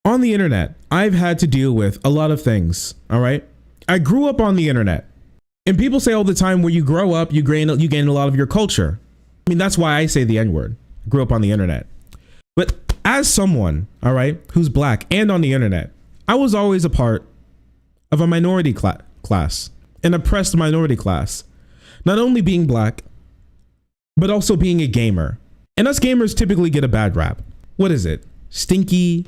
On the internet, I've had to deal with a lot of things, all right? I grew up on the internet. And people say all the time, when you grow up, you gain a lot of your culture. I mean, that's why I say the N-word. Grew up on the internet. But as someone, all right, who's black and on the internet, I was always a part of a minority class, an oppressed minority class. Not only being black, but also being a gamer. And us gamers typically get a bad rap. What is it? Stinky,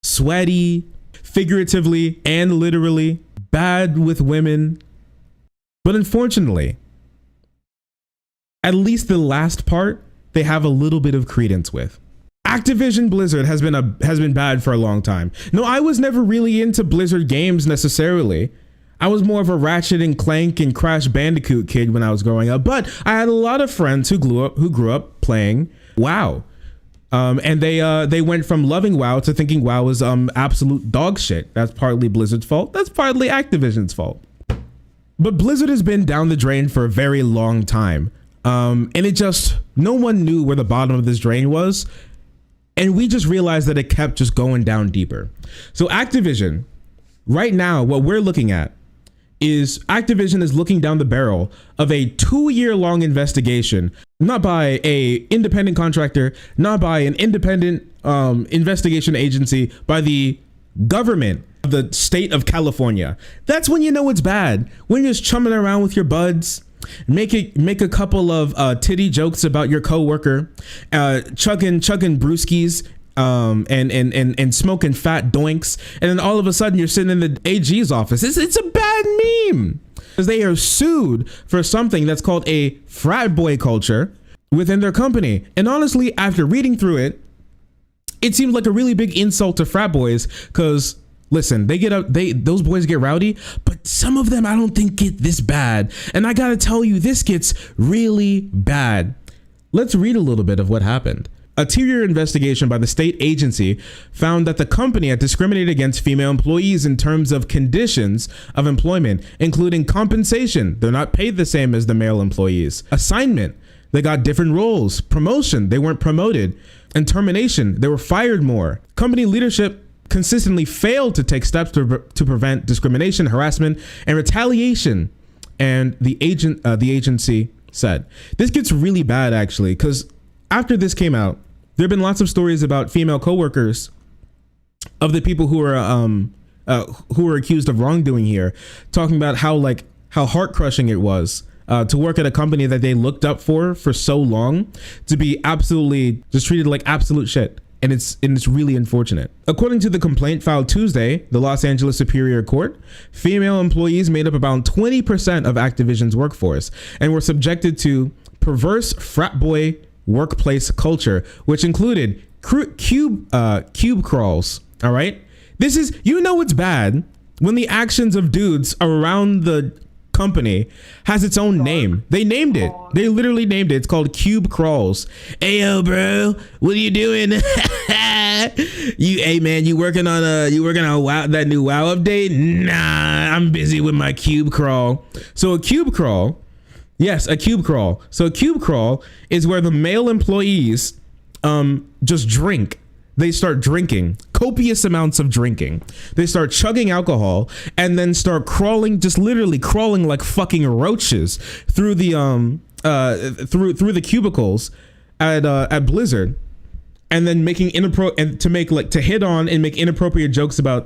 sweaty, figuratively and literally, bad with women. But unfortunately, at least the last part, they have a little bit of credence with. Activision Blizzard has been bad for a long time. No, I was never really into Blizzard games necessarily. I was more of a Ratchet and Clank and Crash Bandicoot kid when I was growing up, but I had a lot of friends who grew up playing WoW. And they went from loving WoW to thinking WoW was absolute dog shit. That's partly Blizzard's fault. That's partly Activision's fault. But Blizzard has been down the drain for a very long time. And no one knew where the bottom of this drain was. And we just realized that it kept just going down deeper. So Activision, right now, what we're looking at is Activision is looking down the barrel of a 2-year-long investigation, not by a independent contractor, not by an independent investigation agency, by the government of the state of California. That's when you know it's bad. When you're just chumming around with your buds, make a couple of titty jokes about your coworker, chugging brewskis, and smoking fat doinks, and then all of a sudden you're sitting in the AG's office. It's a bad meme because they are sued for something that's called a frat boy culture within their company. And honestly, after reading through it, it seems like a really big insult to frat boys because listen, those boys get rowdy, but some of them I don't think get this bad. And I gotta tell you, this gets really bad. Let's read a little bit of what happened. A 2-year investigation by the state agency found that the company had discriminated against female employees in terms of conditions of employment, including compensation. They're not paid the same as the male employees. Assignment, they got different roles. Promotion, they weren't promoted. And termination, they were fired more. Company leadership consistently failed to take steps to prevent discrimination, harassment, and retaliation. And the agency said, this gets really bad actually, because after this came out, there have been lots of stories about female coworkers of the people who were accused of wrongdoing here, talking about how heart crushing it was to work at a company that they looked up for so long, to be absolutely just treated like absolute shit. And it's really unfortunate. According to the complaint filed Tuesday, the Los Angeles Superior Court, female employees made up about 20% of Activision's workforce and were subjected to perverse frat boy workplace culture, which included cube crawls. All right. This is, it's bad when the actions of dudes around the company has its own name. They named it. They literally named it. It's called cube crawls. Hey, yo, bro, what are you doing? Hey man, you working on WoW, that new WoW update? Nah, I'm busy with my cube crawl. So a cube crawl, yes, a cube crawl. So a cube crawl is where the male employees just drink. They start drinking copious amounts of drinking. They start chugging alcohol and then start crawling, just literally crawling like fucking roaches through the through the cubicles at Blizzard, and then making to hit on and make inappropriate jokes about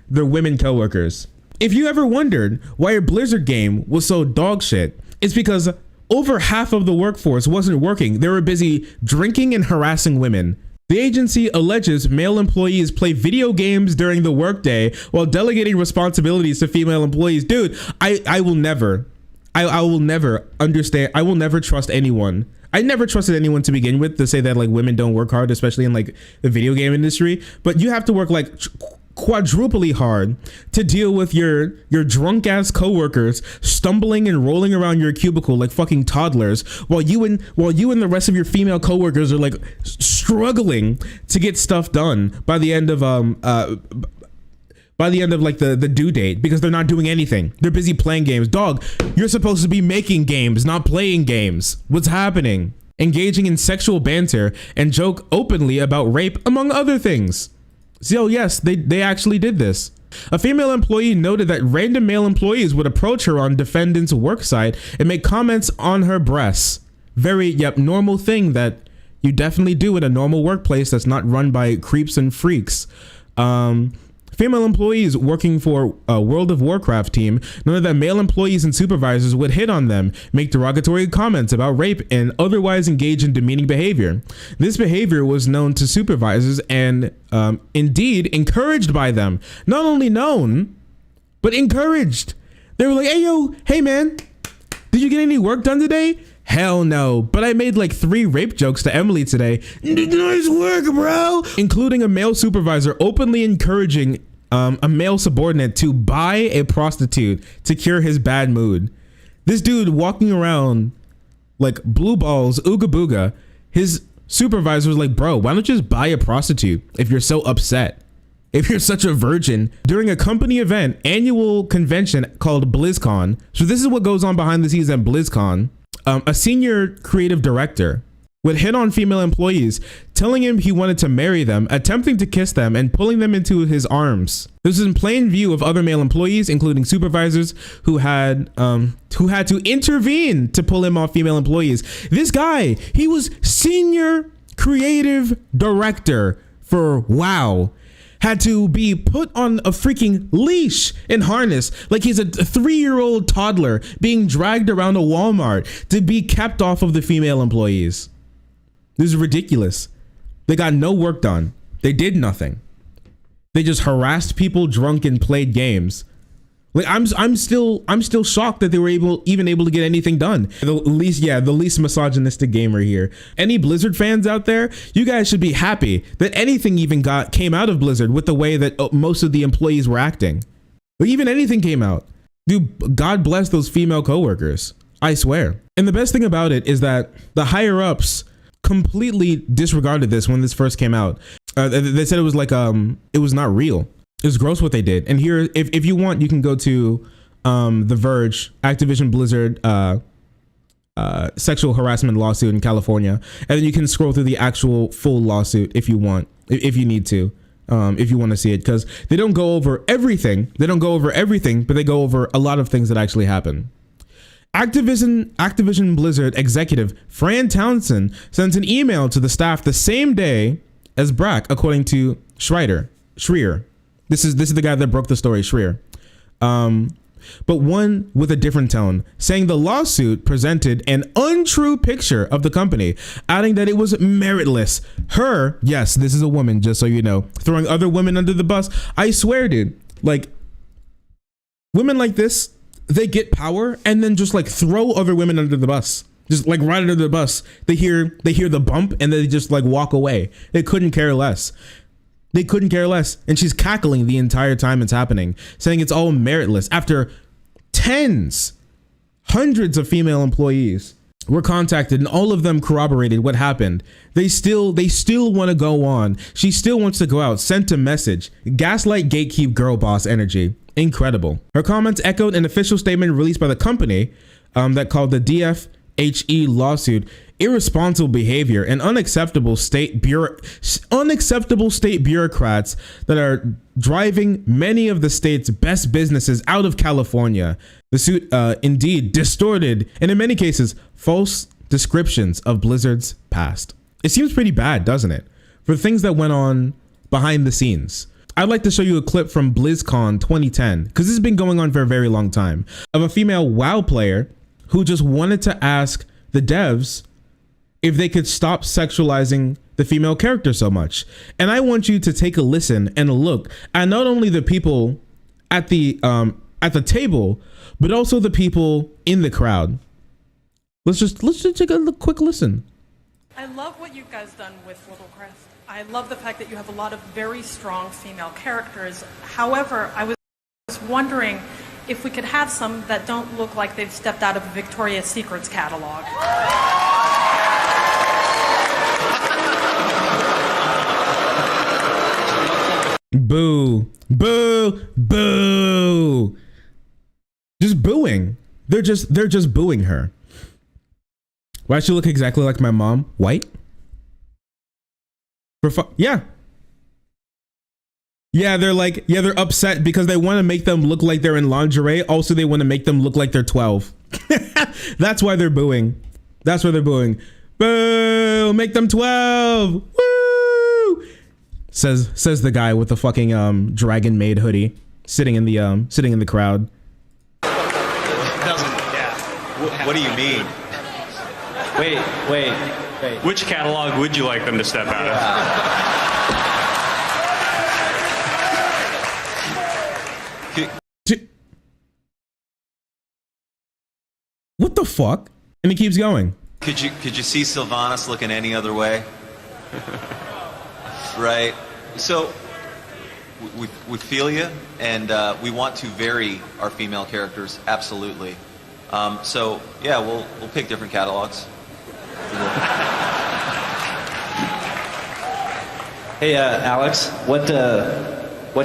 their women coworkers. If you ever wondered why a Blizzard game was so dog shit, it's because over half of the workforce wasn't working. They were busy drinking and harassing women. The agency alleges male employees play video games during the workday while delegating responsibilities to female employees. Dude, I will never understand. I will never trust anyone. I never trusted anyone to begin with to say that like women don't work hard, especially in like the video game industry. But you have to work like quadruply hard to deal with your drunk ass coworkers stumbling and rolling around your cubicle like fucking toddlers, while you and the rest of your female coworkers are like struggling to get stuff done by the end of like the due date, because they're not doing anything. They're busy playing games. Dog, you're supposed to be making games, not playing games. What's happening? Engaging in sexual banter and joke openly about rape, among other things. So yes, they actually did this. A female employee noted that random male employees would approach her on defendant's worksite and make comments on her breasts. Very, normal thing that you definitely do in a normal workplace that's not run by creeps and freaks. Female employees working for a World of Warcraft team noted that male employees and supervisors would hit on them, make derogatory comments about rape, and otherwise engage in demeaning behavior. This behavior was known to supervisors and indeed encouraged by them. Not only known, but encouraged. They were like, hey man, did you get any work done today? Hell no, but I made like 3 rape jokes to Emily today. Nice work, bro. Including a male supervisor openly encouraging a male subordinate to buy a prostitute to cure his bad mood. This dude walking around like blue balls, ooga booga. His supervisor was like, bro, why don't you just buy a prostitute if you're so upset? If you're such a virgin. During a company event, annual convention called Blizzcon. So this is what goes on behind the scenes at Blizzcon. A senior creative director would hit on female employees, telling him he wanted to marry them, attempting to kiss them, and pulling them into his arms. This was in plain view of other male employees, including supervisors who had to intervene to pull him off female employees. This guy, he was senior creative director for WoW. Had to be put on a freaking leash and harness like he's a 3-year-old toddler being dragged around a Walmart to be kept off of the female employees. This is ridiculous. They got no work done. They did nothing. They just harassed people, drunk, and played games. Like I'm still shocked that they were even able to get anything done. The least misogynistic gamer here. Any Blizzard fans out there, you guys should be happy that anything even came out of Blizzard with the way that most of the employees were acting. But even anything came out. Dude, God bless those female coworkers. I swear. And the best thing about it is that the higher ups completely disregarded this when this first came out. They said it was like it was not real. It's gross what they did. And here, if you want, you can go to The Verge, Activision Blizzard sexual harassment lawsuit in California. And then you can scroll through the actual full lawsuit if you want, if you need to, if you want to see it. Because they don't go over everything. They don't go over everything, but they go over a lot of things that actually happen. Activision Blizzard executive Fran Townsend sent an email to the staff the same day as Brack, according to Schreier. This is the guy that broke the story, Schreier. But one with a different tone, saying the lawsuit presented an untrue picture of the company, adding that it was meritless. Her, yes, this is a woman, just so you know, throwing other women under the bus. I swear, dude, like women like this, they get power and then just like throw other women under the bus. Just like right under the bus. They hear the bump and they just like walk away. They couldn't care less. They couldn't care less. And she's cackling the entire time it's happening, saying it's all meritless. After hundreds of female employees were contacted and all of them corroborated what happened. They still want to go on. She still wants to go out, sent a message. Gaslight, gatekeep, girl boss energy. Incredible. Her comments echoed an official statement released by the company that called the DFHE lawsuit irresponsible behavior and unacceptable state bureaucrats that are driving many of the state's best businesses out of California. The suit indeed distorted and in many cases false descriptions of Blizzard's past. It seems pretty bad, doesn't it? For things that went on behind the scenes. I'd like to show you a clip from BlizzCon 2010, because this has been going on for a very long time, of a female WoW player who just wanted to ask the devs if they could stop sexualizing the female character so much. And I want you to take a listen and a look at not only the people at the table, but also the people in the crowd. Let's just take a quick listen. I love what you guys done with Little Crest. I love the fact that you have a lot of very strong female characters. However, I was wondering if we could have some that don't look like they've stepped out of a Victoria's Secret's catalog. Boo, boo, boo. Just booing. They're just booing her. Why does she look exactly like my mom? White? Yeah. Yeah, they're upset because they want to make them look like they're in lingerie. Also, they want to make them look like they're 12. That's why they're booing. That's why they're booing. Boo! Make them 12. Woo! Says the guy with the fucking dragon maid hoodie sitting in the crowd. What do you mean? Wait. Which catalog would you like them to step out of? What the fuck? And he keeps going. Could you see Sylvanas looking any other way? Right. So we feel you, and we want to vary our female characters absolutely. So yeah, we'll pick different catalogs. Hey, Alex, what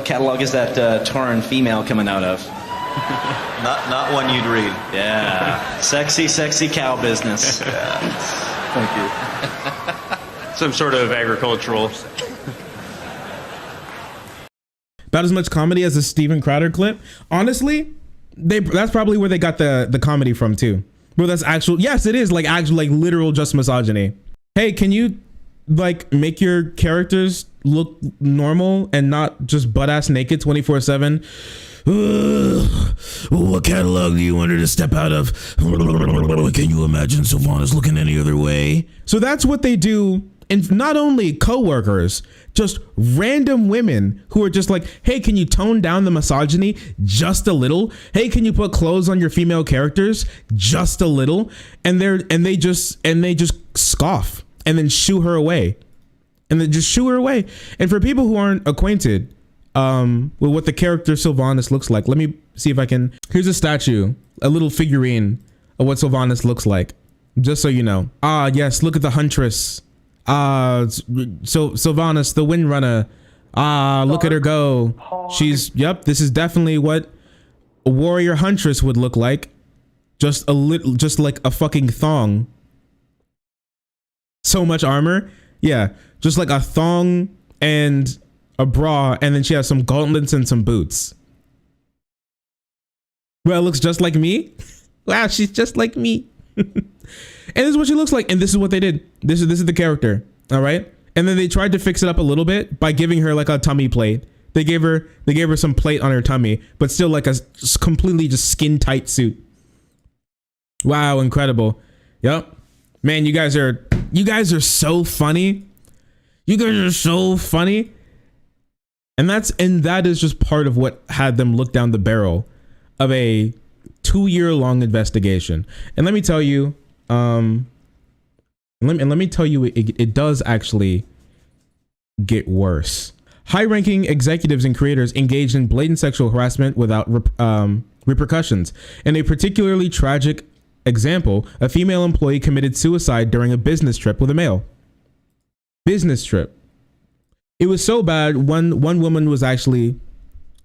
catalog is that Tauren female coming out of? Not one you'd read. Yeah, sexy cow business. Yeah. Thank you. Some sort of agricultural. About as much comedy as a Steven Crowder clip. Honestly, that's probably where they got the comedy from too. Bro, that's actual. Yes, it is like actual, like literal just misogyny. Hey, can you like make your characters look normal and not just butt ass naked 24/7? What catalog do you want her to step out of? Can you imagine Sylvanas looking any other way? So that's what they do. And not only co-workers, just random women who are just like, hey, can you tone down the misogyny just a little? Hey, can you put clothes on your female characters just a little? And they just scoff and then shoo her away. And then just shoo her away. And for people who aren't acquainted with what the character Sylvanas looks like, let me see if I can. Here's a statue, a little figurine of what Sylvanas looks like, just so you know. Ah, yes, look at the huntress. So Sylvanas, the windrunner. Look at her go. This is definitely what a warrior huntress would look like. Just like a fucking thong. So much armor. Yeah, just like a thong and a bra, and then she has some gauntlets and some boots. Well, it looks just like me. Wow, she's just like me. And this is what she looks like, and this is what they did. This is the character, all right? And then they tried to fix it up a little bit by giving her like a tummy plate. They gave her some plate on her tummy, but still like a completely just skin tight suit. Wow, incredible. Yep. Man, you guys are so funny. You guys are so funny. And that is just part of what had them look down the barrel of a 2-year-long investigation. And let me tell you, it does actually get worse. High-ranking executives and creators engaged in blatant sexual harassment without repercussions. In a particularly tragic example, a female employee committed suicide during a business trip with a male. Business trip. It was so bad, one woman was actually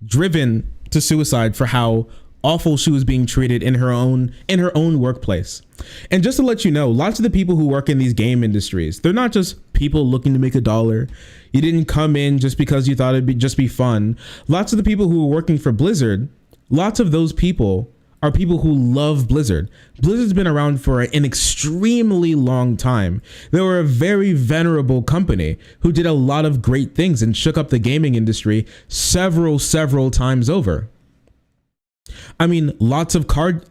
driven to suicide for how awful she was being treated in her own workplace. And just to let you know, lots of the people who work in these game industries, they're not just people looking to make $1. You didn't come in just because you thought it'd just be fun. Lots of the people who are working for Blizzard, lots of those people are people who love Blizzard. Blizzard's been around for an extremely long time. They were a very venerable company who did a lot of great things and shook up the gaming industry several times over. I mean, lots of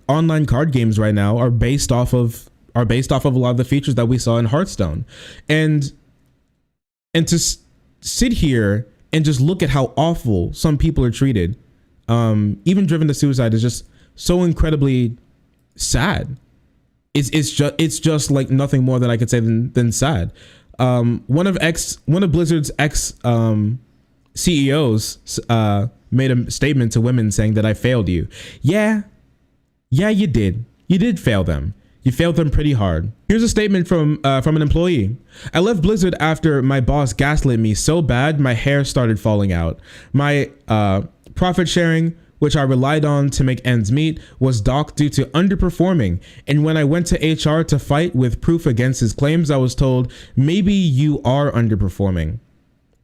online card games right now are based off of a lot of the features that we saw in Hearthstone. And to sit here and just look at how awful some people are treated, even driven to suicide, is just so incredibly sad. It's just like nothing more than I could say than sad. One of Blizzard's ex CEOs made a statement to women saying that I failed you. Yeah, you did. You did fail them. You failed them pretty hard. Here's a statement from an employee. I left Blizzard after my boss gaslit me so bad my hair started falling out. My profit sharing, which I relied on to make ends meet, was docked due to underperforming. And when I went to HR to fight with proof against his claims, I was told, maybe you are underperforming.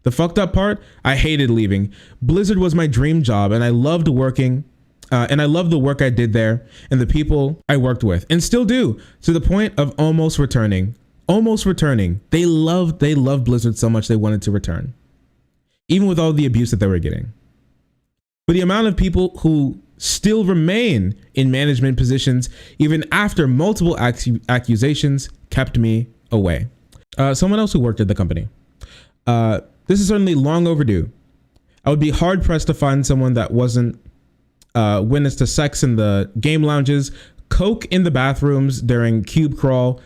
The fucked up part, I hated leaving. Blizzard was my dream job, and I loved working, and I loved the work I did there and the people I worked with, and still do, to the point of almost returning. Almost returning. They loved Blizzard so much they wanted to return, even with all the abuse that they were getting. But the amount of people who still remain in management positions, even after multiple accusations, kept me away. Someone else who worked at the company. This is certainly long overdue. I would be hard pressed to find someone that wasn't witness to sex in the game lounges, coke in the bathrooms during a cube crawl.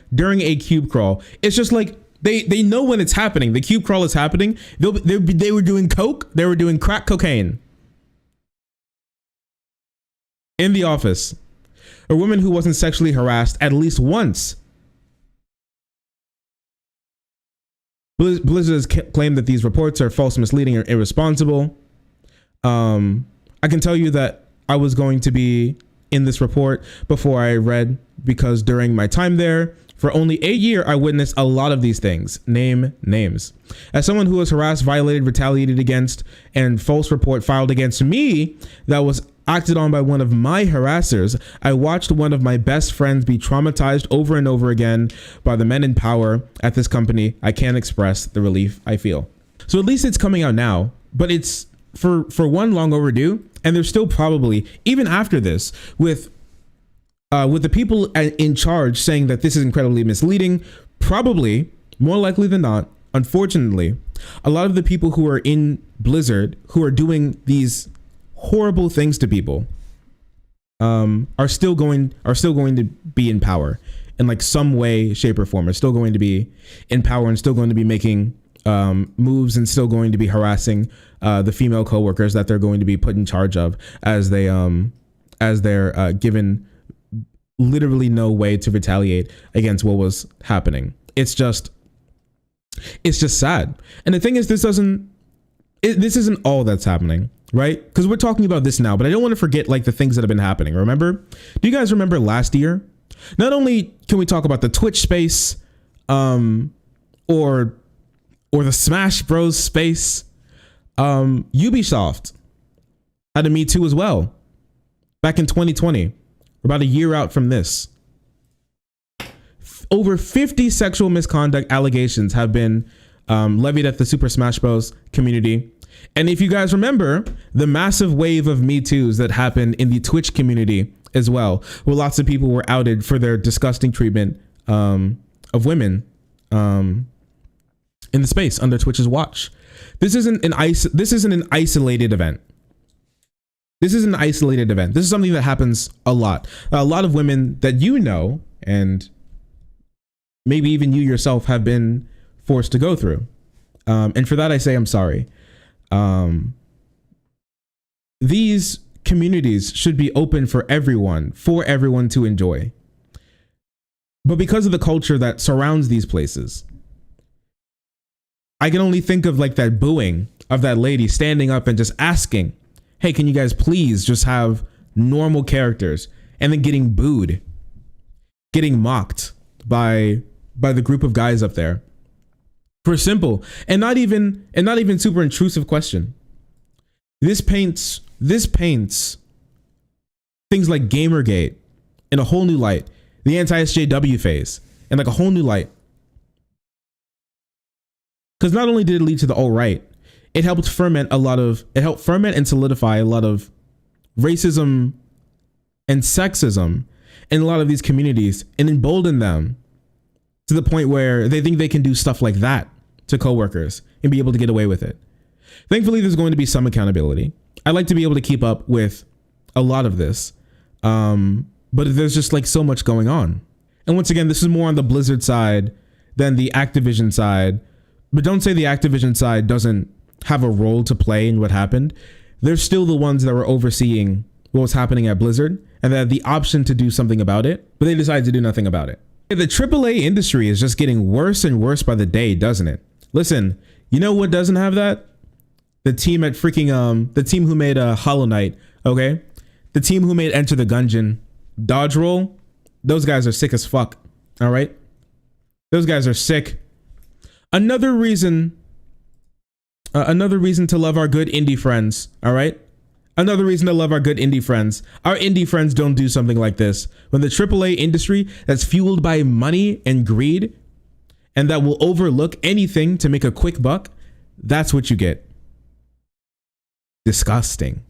It's just like they know when it's happening. The cube crawl is happening. They were doing coke. They were doing crack cocaine in the office. A woman who wasn't sexually harassed at least once. Blizzard has claimed that these reports are false, misleading, or irresponsible. I can tell you that I was going to be in this report before I read, because during my time there, for only a year, I witnessed a lot of these things. Name names. As someone who was harassed, violated, retaliated against, and false report filed against me that was acted on by one of my harassers, I watched one of my best friends be traumatized over and over again by the men in power at this company. I can't express the relief I feel. So at least it's coming out now, but it's for one, long overdue. And there's still probably, even after this, with the people in charge saying that this is incredibly misleading, probably, more likely than not, unfortunately, a lot of the people who are in Blizzard who are doing these horrible things to people are still going to be in power in like some way, shape, or form. Are still going to be in power and still going to be making moves and still going to be harassing the female coworkers that they're going to be put in charge of, as they're given literally no way to retaliate against what was happening. It's just sad. And the thing is, this isn't all that's happening, right? Because we're talking about this now, but I don't want to forget like the things that have been happening. Remember? Do you guys remember last year? Not only can we talk about the Twitch space, or the Smash Bros space, Ubisoft had a Me Too as well back in 2020. We're about a year out from this. Over 50 sexual misconduct allegations have been levied at the Super Smash Bros community. And if you guys remember the massive wave of Me Too's that happened in the Twitch community as well, where lots of people were outed for their disgusting treatment of women in the space under Twitch's watch. This isn't an isolated event. This is an isolated event. This is something that happens a lot. A lot of women that you know, and maybe even you yourself, have been forced to go through. And for that, I say I'm sorry. These communities should be open for everyone to enjoy. But because of the culture that surrounds these places, I can only think of like that booing of that lady standing up and just asking, hey, can you guys please just have normal characters, and then getting booed, getting mocked by the group of guys up there for a simple and not even super intrusive question. This paints things like Gamergate in a whole new light, the anti-SJW phase in like a whole new light. Because not only did it lead to the alt-right, it helped ferment and solidify a lot of racism and sexism in a lot of these communities, and embolden them to the point where they think they can do stuff like that to coworkers and be able to get away with it. Thankfully, there's going to be some accountability. I like to be able to keep up with a lot of this, but there's just like so much going on. And once again, this is more on the Blizzard side than the Activision side. But don't say the Activision side doesn't have a role to play in what happened. They're still the ones that were overseeing what was happening at Blizzard, and they had the option to do something about it, but they decided to do nothing about it. The AAA industry is just getting worse and worse by the day, doesn't it? Listen, you know what doesn't have that? The team at freaking, the team who made Hollow Knight, okay? The team who made Enter the Gungeon, Dodge Roll, those guys are sick as fuck, all right? Those guys are sick. Another reason Another reason to love our good indie friends. All right. Another reason to love our good indie friends. Our indie friends don't do something like this. When the AAA industry that's fueled by money and greed and that will overlook anything to make a quick buck, that's what you get. Disgusting.